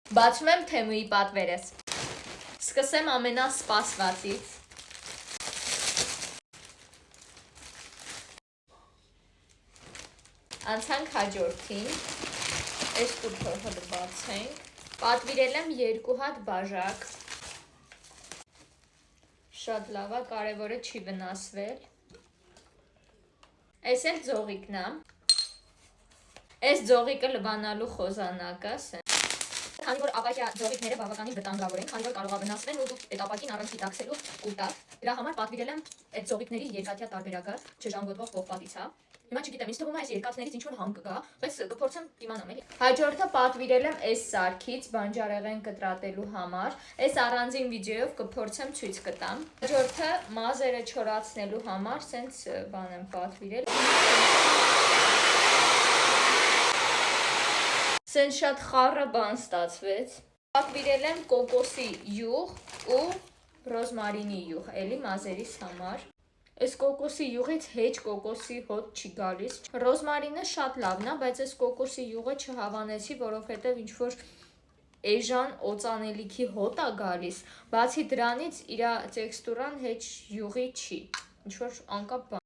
Բացում եմ Թեմուի պատվերս։ Սկսեմ ամենասպասվածից։ Անցանք հաջորդին։ Այս տուփը հլը բացենք։ Պատվիրել եմ 2 հատ բաժակ։ Շատ լավ է, կարևորը չի վնասվել։ Այս էլ ձողիկն է։ Այս ձողիկը լվանալու խոզանակը։ Քանի որ ապակյա ձողիկները բավականին վտանգավոր են, քանի որ կարող է վնասվեն ու դուք այդ ապակին առանց դիտակցելու կուտակ։ Դրա համար պատվիրել եմ այդ ձողիկների երկաթյա տարբերակը, չժանգոտվող պողպատից է։ Հիմա չգիտեմ, ինձ թվում է այս երկաթներից ինչ-որ համ կգա, բայց կփորձեմ իմանամ էլի։ Հաջորդը պատվիրել եմ այս սարքից բանջարեղեն կտրատելու համար։ Այս առանձին վիդեոյով կփորձեմ ցույց կտամ։ Հաջորդը մազերը չորացնելու համար սենց բան եմ պատվիրել։ Սենց շատ խառը բան ստացվեց։ Պատվիրել եմ կոկոսի յուղ ու ռոզմարինի յուղ, էլի մազերիս համար։ Այս կոկոսի յուղից հեչ կոկոսի հոտ չի գալիս։ Ռոզմարինը շատ լավն է, բայց այս կոկոսի յուղը չհավանեցի, որովհետև ինչ-որ էժան օծանելիքի հոտ է գալիս, բացի դրանից իր տեքստուրան հեչ յուղի չի, ինչ-որ անկապ բան։